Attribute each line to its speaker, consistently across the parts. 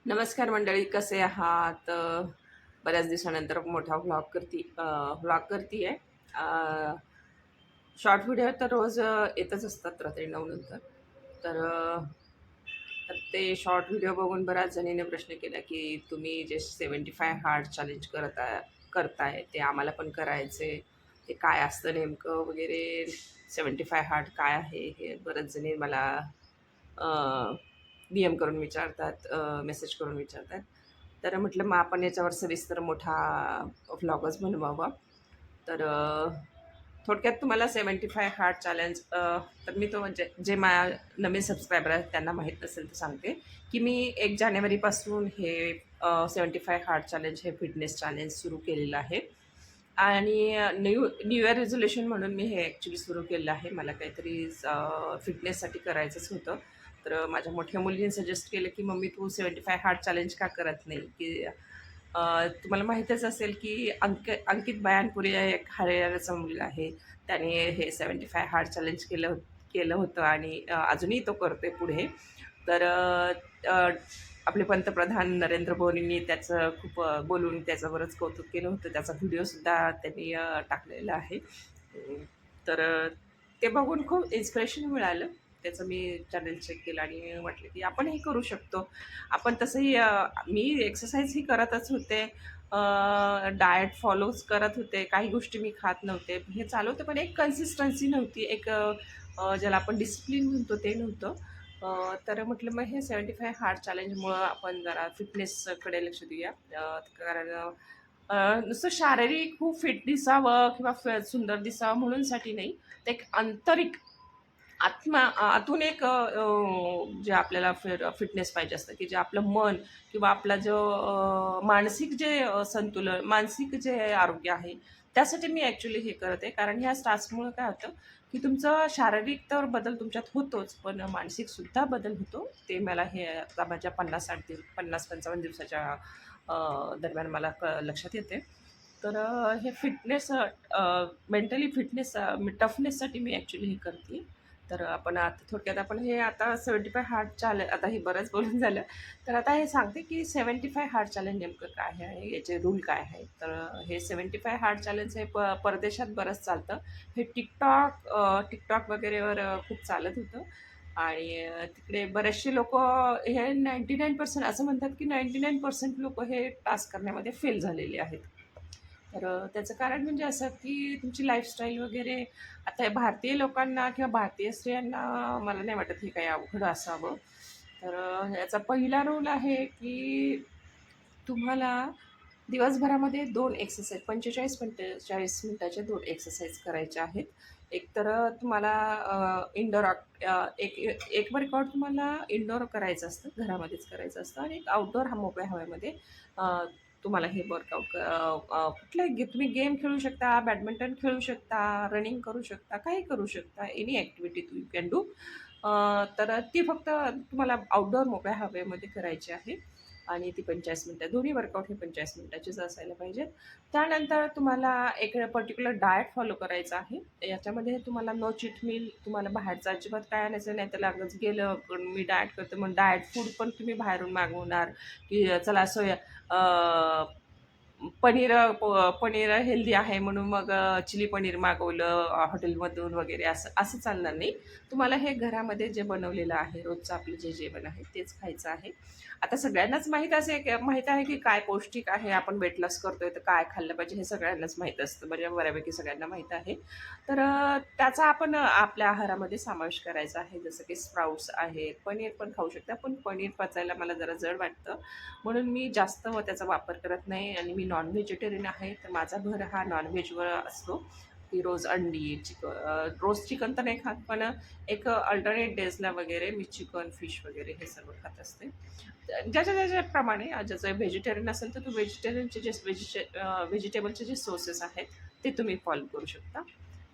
Speaker 1: नमस्कार मंडळी, कसे आहात? बऱ्याच दिवसानंतर मोठा व्लॉग करती आहे. शॉर्ट व्हिडिओ तर रोज येतच असतात रात्री 9 नंतर. तर तर ते शॉर्ट व्हिडिओ बघून बऱ्याच जणींनी प्रश्न केला, की तुम्ही जे 75 हार्ड चॅलेंज करताय ते आम्हाला पण करायचे. ते काय असतं नेमकं वगैरे, 75 हार्ड काय आहे? हे बऱ्याच जणी मला DM करून विचारतात, मेसेज करून विचारतात. तर म्हटलं मग आपण याच्यावर सविस्तर मोठा व्लॉगच बनवावा. तर थोडक्यात तुम्हाला 75 हार्ड चॅलेंज, तर मी तो म्हणजे जे नवीन सबस्क्रायबर आहेत त्यांना माहीत नसेल तर सांगते, की मी 1 जानेवारीपासून हे 75 हार्ड चॅलेंज हे फिटनेस चॅलेंज सुरू केलेलं आहे. आणि न्यू इयर रेझोल्यूशन म्हणून मी हे ॲक्च्युली सुरू केलं आहे. मला काहीतरी फिटनेससाठी करायचंच होतं. तर माझ्या मोठ्या मुलीने सजेस्ट केलं, की "मम्मी तू 75 हार्ड चॅलेंज का करत नाही?" की तुम्हाला माहीतच असेल, की अंकित बयानपुरे या एक हरियाणाचा मुलगा आहे. त्याने हे 75 हार्ड चॅलेंज केलं होतं आणि अजूनही तो करतोय पुढे. तर आपले पंतप्रधान नरेंद्र मोदींनी त्याचं खूप बोलून त्याचं बरंच कौतुक केलं होतं. त्याचा व्हिडिओसुद्धा त्यांनी टाकलेला आहे. तर ते बघून खूप इन्स्पिरेशन मिळालं. त्याचं मी चॅनल चेक केलं आणि म्हटलं, की आपणही करू शकतो. आपण तसंही मी एक्सरसाइजही करतच होते. डाएट फॉलोच करत होते. काही गोष्टी मी खात नव्हते. हे चालू होतं, पण एक कन्सिस्टन्सी नव्हती. एक ज्याला आपण डिसिप्लिन म्हणतो ते नव्हतं. तर म्हटलं मग हे 75 हार्ड चॅलेंजमुळं आपण जरा फिटनेसकडे लक्ष देऊया. कारण नुसतं शारीरिक खूप फिट दिसावं किंवा सुंदर दिसावं म्हणूनसाठी नाही. ते एक आंतरिक आतून एक जे आपल्याला फिटनेस पाहिजे असतं, की जे आपलं मन किंवा आपला जो मानसिक जे संतुलन, मानसिक जे आरोग्य आहे, त्यासाठी मी ॲक्च्युली हे करत आहे. कारण ह्या टास्कमुळं काय होतं, की तुमचं शारीरिक तर बदल तुमच्यात होतोच, पण मानसिकसुद्धा बदल होतो. ते मला हे आता माझ्या 50-55 दिवसाच्या दरम्यान मला लक्षात येते. तर हे फिटनेस, मेंटली फिटनेस, टफनेससाठी मी ॲक्च्युली हे करते. तर आपण आता थोडक्यात आपण हे आता 75 हार्ड चॅलेंज, आता हे बरंच बोलून झालं. तर आता हे सांगते, की 75 हार्ड चॅलेंज नेमकं काय आहे? याचे रूल काय आहेत? तर हे 75 हार्ड चॅलेंज हे परदेशात बरंच चालतं. हे TikTok वगैरेवर खूप चालत होतं. आणि तिकडे बरेचसे लोकं हे 99% असं म्हणतात, की 99% लोकं हे टास्क करण्यामध्ये फेल झालेले आहेत. तर त्याचं कारण म्हणजे असं, की तुमची लाईफस्टाईल वगैरे, आता हे भारतीय लोकांना किंवा भारतीय स्त्रियांना मला नाही वाटत हे काही अवघड असावं. तर याचा पहिला रूल आहे, की तुम्हाला दिवसभरामध्ये 2 एक्सरसाइज 45-45 मिनिटाच्या 2 एक्सरसाइज करायच्या आहेत. एक तर तुम्हाला एक एक वर्कआउट तुम्हाला इनडोअर करायचं असतं, घरामध्येच करायचं असतं आणि एक आउटडोअर हा मोकळ्या हवेमध्ये तुम्हाला हे वर्कआउट, कुठलाही तुम्ही गेम खेळू शकता, बॅडमिंटन खेळू शकता, रनिंग करू शकता, काही करू शकता. Any activity you can do. तर ती फक्त तुम्हाला आउटडोअर मोकळ्या हवेमध्ये करायची आहे आणि ती 45 मिनिटं. दोन्ही वर्कआउट हे 45 मिनिटाचेच असायला पाहिजेत. त्यानंतर तुम्हाला एक पर्टिक्युलर डाएट फॉलो करायचा आहे. याच्यामध्ये तुम्हाला नो चीट मील, तुम्हाला बाहेरचं अजिबात काय आणायचं नाही. तर लागच गेलं, पण मी डाएट करते म्हणून डाएट फूड पण तुम्ही बाहेरून मागवणार, की चला पनीर हेल्दी आहे म्हणून मग चिली पनीर मागवलं हॉटेलमधून वगैरे, असं असं चालणार नाही. तुम्हाला हे घरामध्ये जे बनवलेलं आहे, रोजचं आपलं जे जेवण आहे तेच खायचं आहे. आता सगळ्यांनाच माहीत आहे, की काय पौष्टिक आहे. आपण वेट लॉस करतोय तर काय खाल्लं पाहिजे हे सगळ्यांनाच माहीत असतं. म्हणजे बऱ्यापैकी सगळ्यांना माहीत आहे. तर त्याचा आपण आपल्या आहारामध्ये समावेश करायचा आहे. जसं की स्प्राउट्स आहेत, पनीर पण खाऊ शकता, पण पनीर पचायला मला जरा जड वाटतं. म्हणून मी जास्त त्याचा वापर करत नाही आणि मी नॉन व्हेजिटेरियन आहे. तर माझा भर हा नॉन-व्हेजवर असतो, की रोज अंडी, रोज चिकन तर नाही खात, पण एक अल्टरनेट डेजला वगैरे मी चिकन, फिश वगैरे हे सर्व खात असते. ज्याच्याप्रमाणे ज्याचं व्हेजिटेरियन असेल तर तो व्हेजिटेरियनचे जे व्हेजिटेबलचे जे सोर्सेस आहेत ते तुम्ही फॉलो करू शकता.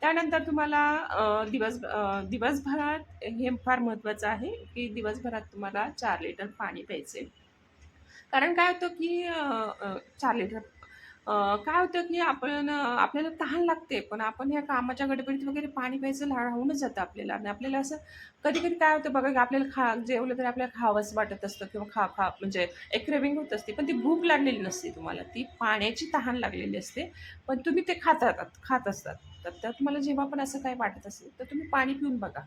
Speaker 1: त्यानंतर तुम्हाला दिवसभरात हे फार महत्त्वाचं आहे, की दिवसभरात तुम्हाला 4 लिटर पाणी प्यायचे. कारण काय होतं, की 4 लिटर काय होतं की आपण आपल्याला तहान लागते, पण आपण ह्या कामाच्या गडबडीत वगैरे पाणी प्यायचं राहूनच जातं आपल्याला आणि आपल्याला असं कधी-कधी काय होतं बघा, की आपल्याला जेवलं तरी आपल्याला खावंसं वाटत असतं किंवा खा म्हणजे एक क्रेव्हिंग होत असते, पण ती भूक लागलेली नसते तुम्हाला. ती पाण्याची तहान लागलेली असते, पण तुम्ही ते खात असतात. तर तुम्हाला जेव्हा पण असं काही वाटत असेल, तर तुम्ही पाणी पिऊन बघा.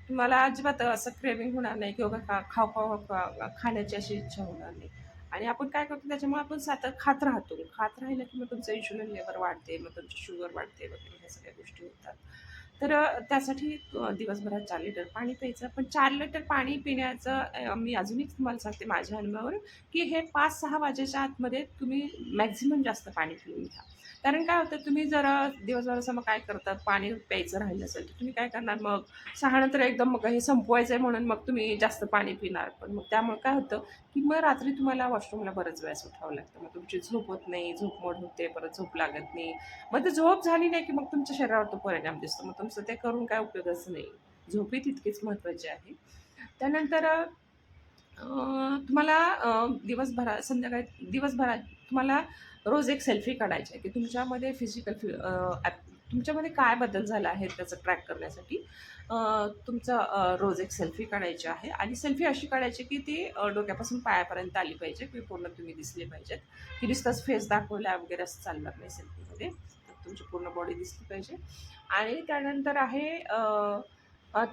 Speaker 1: तुम्हाला अजिबात असं क्रेव्हिंग होणार नाही किंवा खाण्याची अशी इच्छा होणार नाही. आणि आपण काय करतो त्याच्यामुळे आपण सतत खात राहतो. खात राहिलं की मग तुमचं इन्शुलिन लेव्हल वाढते, मग तुमची शुगर वाढते वगैरे ह्या सगळ्या गोष्टी होतात. तर त्यासाठी दिवसभरात 4 लिटर पाणी प्यायचं. पण 4 लिटर पाणी पिण्याचं मी अजूनही तुम्हाला सांगते माझ्या अनुभवावरून, की हे 5-6 वाजेच्या आतमध्ये तुम्ही मॅक्सिमम जास्त पाणी पिऊन घ्या. कारण काय होतं तुम्ही जर दिवसभराचं मग काय करतात पाणी प्यायचं राहिलं असेल, तर तुम्ही काय करणार मग 6 नंतर एकदम मग हे संपवायचंय म्हणून मग तुम्ही जास्त पाणी पिणार. पण मग त्यामुळे काय होतं, की मग रात्री तुम्हाला वॉशरूमला बऱ्याच वेळेस उठावं लागतं. मग तुमची झोप होत नाही, झोप मोड होते, परत झोप लागत नाही. मग ते झोप झाली नाही, की मग तुमच्या शरीरावर तो परिणाम दिसतो. मग तुमचं ते करून काय उपयोगाचं नाही. झोप ही तितकीच महत्त्वाची आहे. त्यानंतर तुम्हाला दिवसभरात तुम्हाला रोज एक सेल्फी काढायची आहे, की तुमच्यामध्ये तुमच्यामध्ये काय बदल झाला आहे त्याचं ट्रॅक करण्यासाठी तुमचं रोज एक सेल्फी काढायची आहे आणि सेल्फी अशी काढायची, की ती डोक्यापासून पायापर्यंत आली पाहिजे, की पूर्ण तुम्ही दिसले पाहिजेत, की नुसताच फेस दाखवला वगैरे असं चालणार नाही सेल्फीमध्ये. तर तुमची पूर्ण बॉडी दिसली पाहिजे आणि त्यानंतर आहे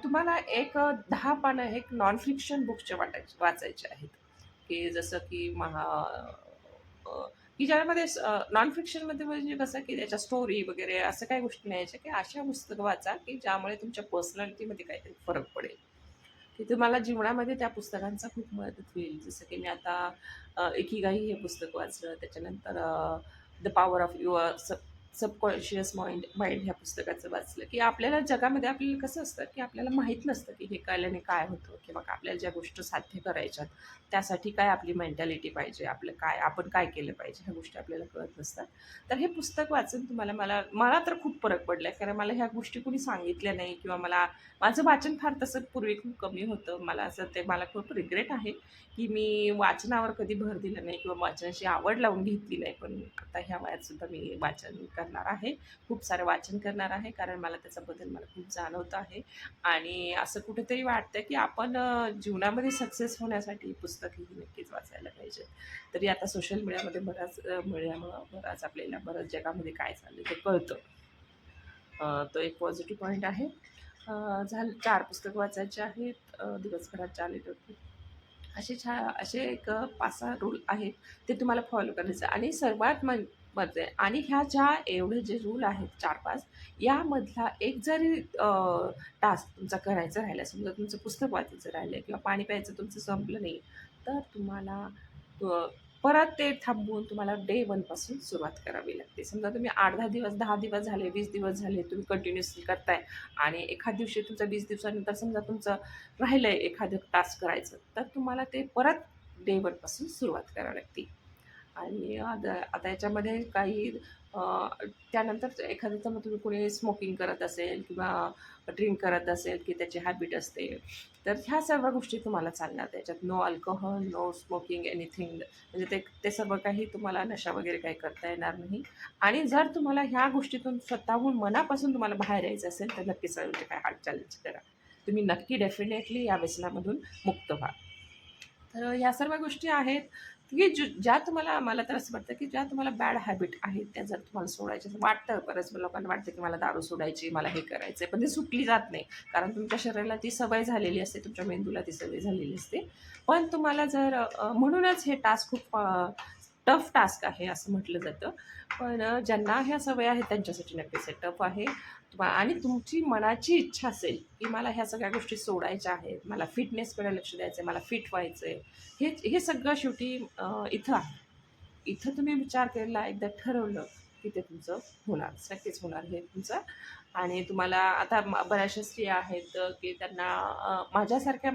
Speaker 1: तुम्हाला एक 10 पानं हे नॉन फिक्शन बुकचे वाचायचे आहेत, की जसं की की ज्यामध्ये नॉन फिक्शनमध्ये म्हणजे कसं की त्याच्या स्टोरी वगैरे असं काही गोष्टी नाही यायच्या, की अशा पुस्तकं वाचा, की ज्यामुळे तुमच्या पर्सनॅलिटीमध्ये काहीतरी फरक पडेल, की तुम्हाला जीवनामध्ये त्या पुस्तकांचा खूप मदत होईल. जसं की मी आता एकीगाई हे पुस्तक वाचलं. त्याच्यानंतर the power of your subconscious mind ह्या पुस्तकाचं वाचलं, की आपल्याला जगामध्ये आपल्याला कसं असतं, की आपल्याला माहीत नसतं, की हे कळल्याने काय होतं किंवा आपल्याला ज्या गोष्टी साध्य करायच्यात, त्यासाठी काय आपली मेंटॅलिटी पाहिजे, आपलं काय आपण काय केलं पाहिजे, ह्या गोष्टी आपल्याला कळत नसतात. तर हे पुस्तक वाचून तुम्हाला मला मला तर खूप फरक पडला आहे. कारण मला ह्या गोष्टी कोणी सांगितल्या नाही किंवा माझं वाचन फार तसं पूर्वी खूप कमी होतं. मला खूप रिग्रेट आहे, की मी वाचनावर कधी भर दिला नाही किंवा वाचनाची आवड लावून घेतली नाही. पण आता ह्या वयात सुद्धा मी वाचन करणार आहे. खूप सारं वाचन करणार आहे. कारण मला त्याच्याबद्दल मला खूप जाणवतं आहे आणि असं कुठेतरी वाटतं, की आपण जीवनामध्ये सक्सेस होण्यासाठी पुस्तकही नक्कीच वाचायला पाहिजे. तरी आता सोशल मीडियामध्ये मिळल्यामुळं आपल्याला बऱ्याच जगामध्ये काय चाललंय ते कळतं. तो एक पॉझिटिव्ह पॉइंट आहे. झालं 4 पुस्तकं वाचायची आहेत. दिवसभरात 4 लिटर दूध. असे एक 5-6 रूल आहेत. ते तुम्हाला फॉलो करायचं आणि सर्वात महत्त्वाचं आणि ह्या ज्या एवढे जे रूल आहेत 4-5 यामधला एक जरी टास्क तुमचा करायचा राहिला, समजा तुमचं पुस्तक वाचायचं राहिलं किंवा पाणी प्यायचं तुमचं संपलं नाही, तर तुम्हाला अ, परत ते थांबवून तुम्हाला डे 1 पासून सुरुवात करावी लागते. समजा तुम्ही 8-10 दिवस, 10 दिवस झाले, 20 दिवस झाले, तुम्ही कंटिन्युअसली करताय आणि एखाद दिवशी तुमचा 20 दिवसानंतर समजा तुमचं राहिलंय एखादं टास्क करायचं, तर तुम्हाला ते परत डे 1 पासून सुरुवात करावी लागते. आणि आता याच्यामध्ये काही अ, त्यानंतर एखादं समजा तुम्ही कोणी स्मोकिंग करत असेल किंवा ड्रिंक करत असेल, की त्याची हॅबिट असते, तर ह्या सर्व गोष्टी तुम्हाला चालणार. त्याच्यात no alcohol, no smoking, anything म्हणजे ते ते सर्व काही तुम्हाला नशा वगैरे काही करता येणार नाही. आणि जर तुम्हाला ह्या गोष्टीतून स्वतःहून मनापासून तुम्हाला बाहेर यायचं असेल, तर नक्कीच 75 हार्ट चॅलेंज करा. तुम्ही नक्की डेफिनेटली या व्यसनामधून मुक्त व्हा. तर ह्या सर्व गोष्टी आहेत, की ज्या तुम्हाला मला तर असं वाटतं, की ज्या तुम्हाला बॅड हॅबिट आहेत, त्या जर तुम्हाला सोडायच्या वाटतं, बऱ्याच लोकांना वाटतं, की मला दारू सोडायची, मला हे करायचं पण ते सुटली जात नाही. कारण तुमच्या शरीराला ती सवय झालेली असते, तुमच्या मेंदूला ती सवय झालेली असते. पण तुम्हाला जर म्हणूनच हे टास्क खूप टफ टास्क आहे असं म्हटलं जातं. पण ज्यांना ह्या सवयी आहेत त्यांच्यासाठी नक्कीच हे टफ आहे. आणि तुमची मनाची इच्छा असेल, की मला ह्या सगळ्या गोष्टी सोडायच्या आहेत, मला फिटनेसकडे लक्ष द्यायचं आहे, मला फिट व्हायचं आहे. हे सगळं शेवटी इथं आहे. इथं तुम्ही विचार केला, एकदा ठरवलं, की ते तुमचं होणार. नक्कीच होणार हे तुमचं. आणि तुम्हाला आता बऱ्याचशा स्त्रिया आहेत, की त्यांना माझ्यासारख्या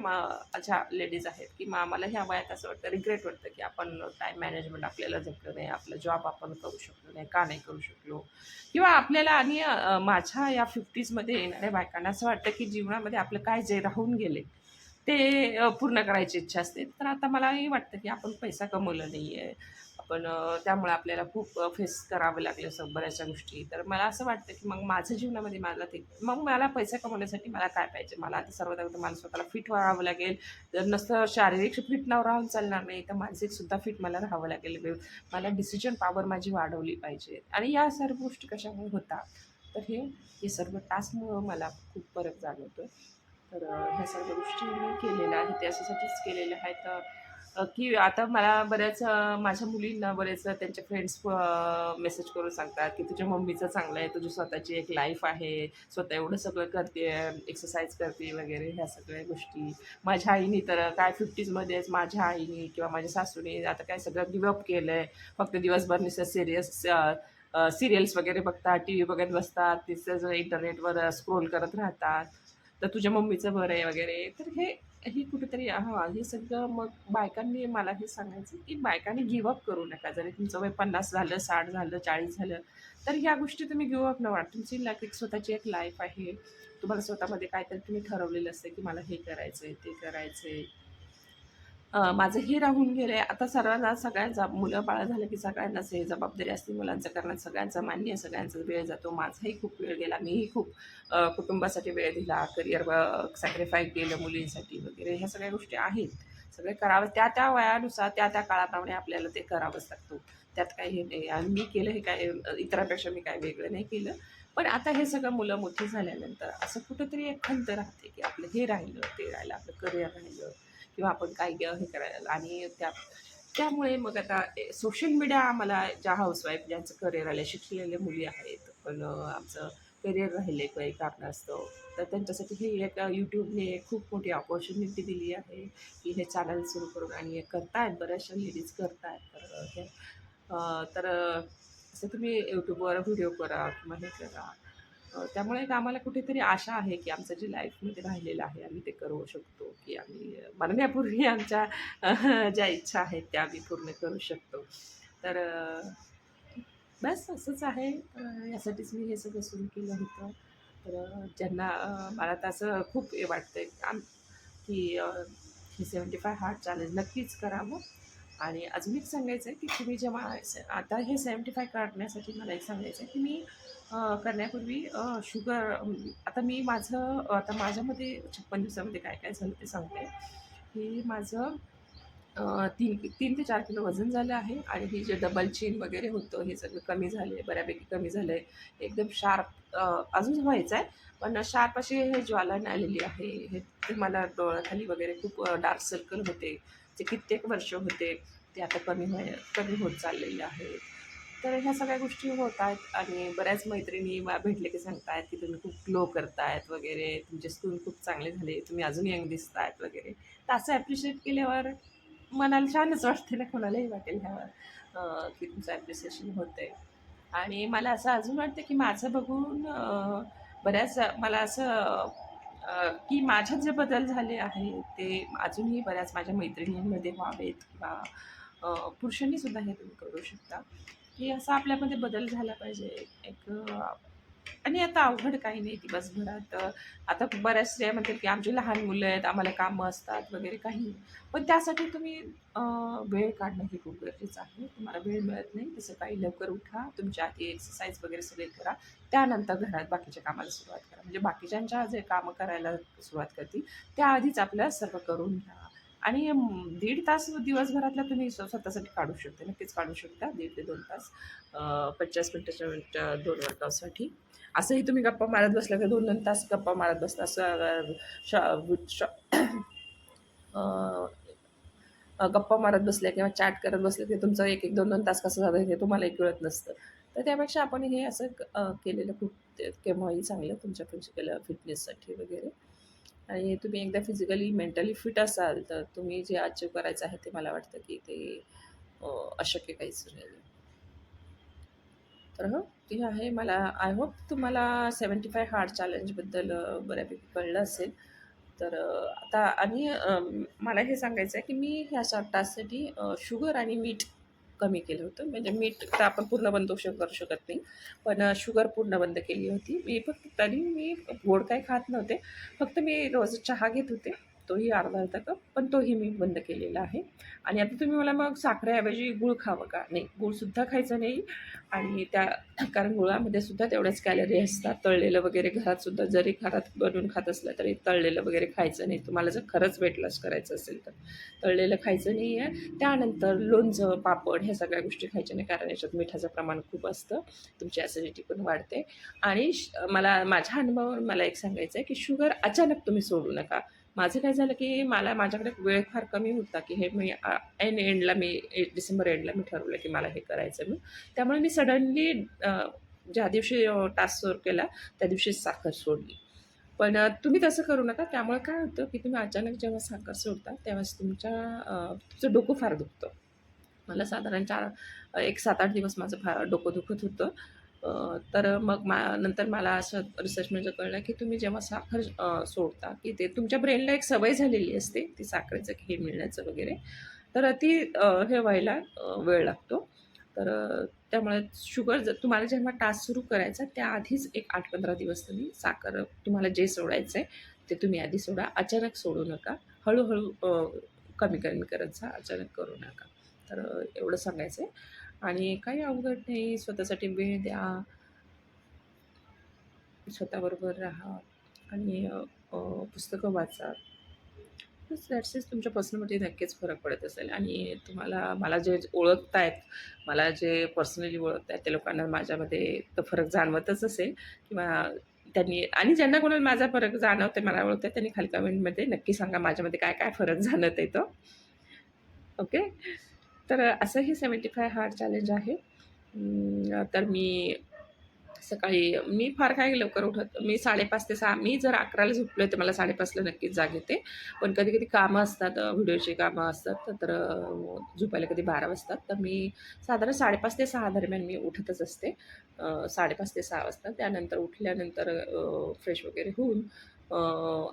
Speaker 1: ज्या लेडीज आहेत, की मला ह्या वयात असं वाटतं, रिग्रेट वाटतं, की आपण टाईम मॅनेजमेंट आपल्याला जमलं नाही, आपला जॉब आपण करू शकलो नाही, का नाही करू शकलो? किंवा आपल्याला आणि माझ्या या 50sमध्ये येणाऱ्या बायकांना असं वाटतं, की जीवनामध्ये आपलं काय जे राहून गेले, ते पूर्ण करायची इच्छा असते. तर आता मलाही वाटतं, की आपण पैसा कमवला नाही आहे. पण त्यामुळे आपल्याला खूप फेस करावं लागलं असं बऱ्याचशा गोष्टी. तर मला असं वाटतं की मग माझ्या जीवनामध्ये मला ते मग मला पैसा कमवण्यासाठी मला काय पाहिजे? मला आता सर्वात अगोदर मला स्वतःला फिट राहावं लागेल. जर नुसतं शारीरिक फिट न राहून चालणार नाही, तर मानसिकसुद्धा फिट मला राहावं लागेल. मला डिसिजन पॉवर माझी वाढवली पाहिजे आणि या सर्व गोष्टी कशामुळे होतात? तर हे सर्व टास्कमुळं मला खूप फरक जाणवतो. तर ह्या सर्व गोष्टी मी केलेल्या आहेत. त्याच्यासाठीच केलेल्या आहेत. की आता मला बऱ्याच माझ्या मुलींना बरेच त्यांचे फ्रेंड्स मेसेज करून सांगतात, की तुझ्या मम्मीचं चांगलं आहे, तुझी स्वतःची एक लाईफ आहे, स्वतः एवढं सगळं करते, एक्सरसाइज करते वगैरे ह्या सगळ्या गोष्टी. माझ्या आईनी तर काय 50sमध्येच माझ्या आईनी किंवा माझ्या सासूने आता काय सगळं गिव्हअप केलं आहे. फक्त दिवसभर नुसतं सिरियल्स वगैरे बघतात, टी व्ही बघत बसतात, तिथं इंटरनेटवर स्क्रोल करत राहतात. तर तुझ्या मम्मीचं बरं आहे वगैरे. तर हे कुठेतरी हां, हे सगळं मग बायकांनी मला हे सांगायचं, की बायकांनी गिव्हअप करू नका. जरी तुमचं वय 50 झालं, 60 झालं, 40 झालं, तर ह्या गोष्टी तुम्ही गिव्हअप न वाट तुमची एक स्वतःची एक लाईफ आहे. तुम्हाला स्वतःमध्ये काहीतरी तुम्ही ठरवलेलं असतं, की मला हे करायचंय, ते करायचंय. माझं हे राहून गेलंय. आता सर्वांना सगळ्यांचा मुलं-बाळं झालं, की सगळ्यांनाच हे जबाबदारी असते मुलांचं करणं. सगळ्यांचं मान्य आहे, सगळ्यांचा वेळ जातो. माझाही खूप वेळ गेला. मीही खूप कुटुंबासाठी वेळ दिला, करिअर सॅक्रिफाय केलं मुलींसाठी वगैरे. ह्या सगळ्या गोष्टी आहेत. सगळे करावं त्या वयानुसार, त्या काळाप्रमाणे आपल्याला ते करावंच लागतं. त्यात काही हे नाही आणि मी केलं हे काय इतरांपेक्षा मी काय वेगळं नाही केलं. पण आता हे सगळं मुलं मोठी झाल्यानंतर असं कुठेतरी एक खंत राहते, की आपलं हे राहिलं, ते राहिलं, आपलं करिअर राहिलं. किंवा आपण काय हे करायला आणि त्यामुळे मग आता सोशल मीडिया आम्हाला ज्या हाऊसवाईफ ज्यांचं करिअर आलं शिकलेल्या मुली आहेत पण आमचं करिअर राहिले काही कारणास्तव तर त्यांच्यासाठी ही एक यूट्यूबने एक खूप मोठी ऑपॉर्च्युनिटी दिली आहे की हे चॅनल सुरू करून आणि हे करतायत बऱ्याचशा लेडीज करतायत तर असं तुम्ही यूट्यूबवर व्हिडिओ करा किंवा हे करा त्यामुळे एक आम्हाला कुठेतरी आशा आहे, की आमचं जे लाईफमध्ये राहिलेलं आहे, आम्ही ते करू शकतो, की आम्ही मरण्यापूर्वी आमच्या ज्या इच्छा आहेत त्या आम्ही पूर्ण करू शकतो. तर बस असंच आहे. यासाठीच मी हे सगळं सुरू केलं होतं. तर ज्यांना मला तर असं खूप हे वाटतंय की हे 75 हार्ड चॅलेंज नक्कीच करावं. आणि अजून एक सांगायचं आहे, की तुम्ही जेव्हा आता हे 75 काढण्यासाठी मला एक सांगायचं आहे, की मी करण्यापूर्वी शुगर आता मी माझं आता माझ्यामध्ये 56 दिवसामध्ये काय-काय झालं ते सांगते, की माझं 3 ते 4 किलो वजन झालं आहे आणि हे जे डबल चीन वगैरे होतं, हे सगळं कमी झालं आहे, बऱ्यापैकी कमी झालं आहे. एकदम शार्प अजून व्हायचं आहे, पण शार्प अशी हे ज्वालन आलेली आहे. हे ते मला डोळ्याखाली वगैरे खूप डार्क सर्कल होते, जे कित्येक वर्ष होते, ते आता कमी होत चाललेले आहेत. तर ह्या सगळ्या गोष्टी होत आहेत आणि बऱ्याच मैत्रिणी मला भेटले की सांगतायत, की तुम्ही खूप ग्लो करतायत वगैरे, तुमचे स्किन खूप चांगले झाले, तुम्ही अजून यंग दिसतायत वगैरे. तर असं ॲप्रिशिएट केल्यावर मनाला छानच वाटते ना, कोणालाही वाटेल ह्या की तुमचं ॲप्रिसिएशन होतंय. आणि मला असं अजून वाटतं की माझं बघून बऱ्याच मला असं की माझ्यात जे बदल झाले आहेत ते अजूनही बऱ्याच माझ्या मैत्रिणींमध्ये व्हावेत किंवा पुरुषांनी सुद्धा हे तुम्ही करू शकता, की असा आपल्यामध्ये बदल झाला पाहिजे. एक आणि आता अवघड काही नाही दिवसभरात आता बऱ्याच स्त्रिया म्हणतात की आमची लहान मुलं आहेत, आम्हाला कामं असतात वगैरे काही नाही. पण त्यासाठी तुम्ही वेळ काढणं हे खूप गरजेचं आहे. तुम्हाला वेळ मिळत नाही, तर सकाळी लवकर उठा, तुमच्या आधी एक्सरसाइज वगैरे सगळे करा. त्यानंतर घरात बाकीच्या कामाला सुरुवात करा. म्हणजे बाकीच्यांच्या जे कामं करायला सुरुवात करतील, त्याआधीच आपल्या सर्व करून घ्या. आणि 1.5 तास दिवसभरातला तुम्ही स्वतःसाठी काढू शकता. नक्कीच काढू शकता 1.5 ते 2 तास. 50 मिनिटाच्या 2 वर्कआउटसाठी. असंही तुम्ही गप्पा मारत बसला तर 2-2 तास गप्पा मारत बसता असं श श अ, गप्पा मारत बसल्या किंवा चॅट करत बसले की तुमचं 1-1, 2-2 तास कसं झालं हे तुम्हालाही कळत नसतं. तर त्यापेक्षा आपण हे असं केलेलं खूप केव्हाही चांगलं तुमच्या फिजिकल फिटनेससाठी वगैरे. आणि तुम्ही एकदा फिजिकली, मेंटली फिट असाल, तर तुम्ही जे अचीव्ह करायचं आहे ते मला वाटतं की ते अ, अशक्य काहीच नाही. तर हो, ते आहे. मला आय होप तुम्हाला 75 हार्ड चॅलेंजबद्दल बऱ्यापैकी कळलं असेल. तर आता आणि मला हे सांगायचं आहे, की मी ह्या शॉर्ट टास्कसाठी शुगर आणि मीठ कमी केलं होतं. म्हणजे मीठ तर आपण पूर्ण बंद करू शकत नाही. पण शुगर पूर्ण बंद केली होती. मी फक्त तरी मी गोड काही खात नव्हते. फक्त मी रोज चहा घेत होते तोही अर्धा कप, पण तोही मी बंद केलेला आहे. आणि आता तुम्ही मला मग साखरेऐवजी गूळ खावं का? नाही, गूळसुद्धा खायचं नाही. आणि कारण गुळामध्ये सुद्धा तेवढ्याच कॅलरी असतात. तळलेलं वगैरे घरातसुद्धा जरी घरात बनवून खात असलं तरी तळलेलं वगैरे खायचं नाही. तुम्हाला जर खरंच वेट लॉस करायचं असेल तर. तळलेलं खायचं नाही आहे. त्यानंतर लोणचं, पापड ह्या सगळ्या गोष्टी खायच्या नाही, कारण याच्यात मिठाचं प्रमाण खूप असतं. तुमची ॲसिडिटी पण वाढते. आणि मला माझ्या अनुभवावरून मला एक सांगायचं आहे, की शुगर अचानक तुम्ही सोडू नका. माझं काय झालं, की माझ्याकडे वेळ फार कमी होता, की हे मी ऐन एंडला डिसेंबर एंडला मी ठरवलं, की मला हे करायचं आहे. त्यामुळे मी सडनली ज्या दिवशी टास्क सुरू केला त्या दिवशीच साखर सोडली. पण तुम्ही तसं करू नका. त्यामुळे काय होतं, की तुम्ही अचानक जेव्हा साखर सोडता त्यावेळेस तुमचं डोकं फार दुखतं. मला साधारण 7-8 दिवस माझं फार डोकं दुखत होतं. तर मग नंतर मला असं रिसर्चमध्ये कळलं, की तुम्ही जेव्हा साखर सोडता, की ते तुमच्या ब्रेनला एक सवय झालेली असते, ती साखरेचं हे मिळण्याचं वगैरे. तर ती हे व्हायला वेळ लागतो. तर त्यामुळे शुगर जर तुम्हाला जेव्हा टास्क सुरू करायचा त्याआधीच एक 8-15 दिवस तुम्ही साखर तुम्हाला जे सोडायचं आहे, ते तुम्ही आधी सोडा. अचानक सोडू नका. हळू-हळू कमी-कमी करत जा. अचानक करू नका. तर एवढं सांगायचं आहे. आणि काही अवघड नाही. स्वतःसाठी वेळ द्या. स्वतःबरोबर राहा आणि पुस्तकं वाचा. बस दॅट्स इट. तुमच्या पर्सनॅलिटी नक्कीच फरक पडत असेल. आणि मला जे ओळखतायत, मला जे पर्सनली ओळखतायत त्या लोकांना माझ्यामध्ये तो फरक जाणवतच असेल, किंवा त्यांनी आणि ज्यांना कोणाला माझा फरक जाणवते, मला ओळखतात, त्यांनी खाली कमेंटमध्ये नक्की सांगा माझ्यामध्ये काय-काय फरक जाणवतोय तो. ओके. तर असं हे 75 हार्ड चॅलेंज आहे. तर मी फार काही लवकर उठत, मी 5:30 ते 6, मी जर 11ला झोपले तर मला 5:30ला नक्कीच जाग येते. पण कधी-कधी कामं असतात, व्हिडिओची कामं असतात, तर झोपायला कधी 12 वाजतात. तर मी साधारण 5:30 ते 6 दरम्यान मी उठतच असते. 5:30 ते 6 वाजता. त्यानंतर उठल्यानंतर फ्रेश वगैरे होऊन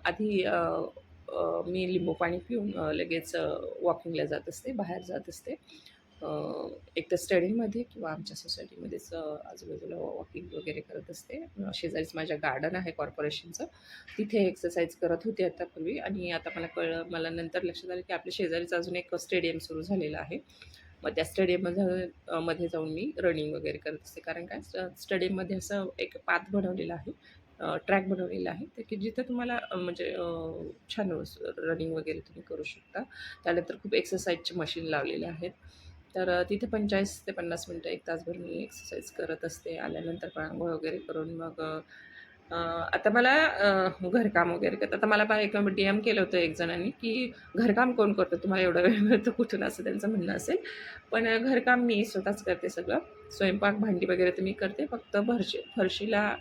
Speaker 1: आधी मी लिंबू पाणी पिऊन लगेच वॉकिंगला जात असते, बाहेर जात असते. एक तर स्टडीमध्ये किंवा आमच्या सोसायटीमध्येच आजूबाजूला वॉकिंग वगैरे करत असते. शेजारीच माझ्या गार्डन आहे कॉर्पोरेशनचं. तिथे एक्सरसाइज करत होते आता पूर्वी, आणि आता मला नंतर लक्षात आलं, की आपल्या शेजारीच अजून एक स्टेडियम सुरू झालेलं आहे. मग त्या मध्ये जाऊन मी रनिंग वगैरे करत असते. कारण काय, स्टेडियममध्ये असं एक पाथ बनवलेला आहे, ट्रॅक बनवलेला आहे, तर की जिथं तुम्हाला म्हणजे छान रनिंग वगैरे तुम्ही करू शकता. त्यानंतर खूप एक्सरसाइजचे मशीन लावलेले आहेत. तर तिथे 45 ते 50 मिनटं, 1 तासभर मी एक्सरसाइज करत असते. आल्यानंतर पण अंघोळ वगैरे करून मग आता मला घरकाम वगैरे करतात. आता मला एक डी-एम केलं होतं एक जणांनी, की "घरकाम कोण करतं? तुम्हाला एवढा वेळ मिळतो कुठून?" असं त्यांचं म्हणणं असेल. पण घरकाम मी स्वतःच करते सगळं. स्वयंपाक, भांडी वगैरे तर मी करते. फक्त फरशीला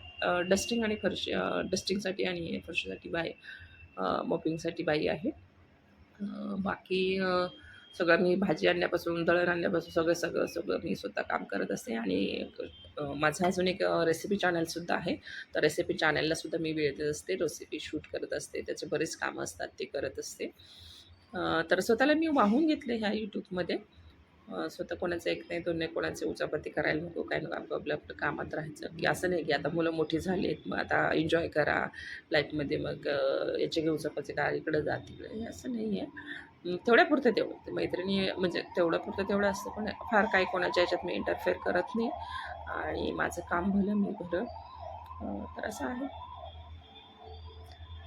Speaker 1: डस्टिंग आणि डस्टिंगसाठी आणि फरशीसाठी मॉपिंगसाठी बाई आहे. बाकी सगळं मी भाजी आणण्यापासून, दळण आणण्यापासून सगळं मी स्वतः काम करत असते. आणि माझं अजून एक रेसिपी चॅनलसुद्धा आहे. तर रेसिपी चॅनललासुद्धा मी वेळ देत असते. रेसिपी शूट करत असते. त्याचे बरेच कामं असतात, ते करत असते. तर स्वतःला मी वाहून घेतले ह्या YouTubeमध्ये. स्वतः कोणाचं एक नाही, दोन नाही, कोणाची उचापती करायला नको, काय नको. आपलं आपलं कामात राहायचं, की असं नाही, की आता मुलं मोठी झाली आहेत, मग आता एन्जॉय करा लाईफमध्ये, मग याची घेऊ उचापती करा, इकडं जा, तिकडे, हे असं नाही आहे. तेवढ्यापुरतं तेवढं. ते मैत्रिणी म्हणजे तेवढ्यापुरतं तेवढं असतं, पण फार काही कोणाच्या ह्याच्यात मी इंटरफेअर करत नाही. आणि माझं काम भलं, मी भलं. तर असं आहे.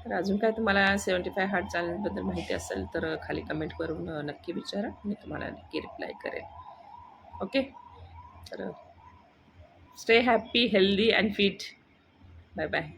Speaker 1: तर अजून काय तुम्हाला 75 हार्ड चॅलेंजबद्दल माहिती असेल तर खाली कमेंट करून नक्की विचारा. मी तुम्हाला नक्की रिप्लाय करेन. ओके. तर stay happy, healthy and fit. Bye bye.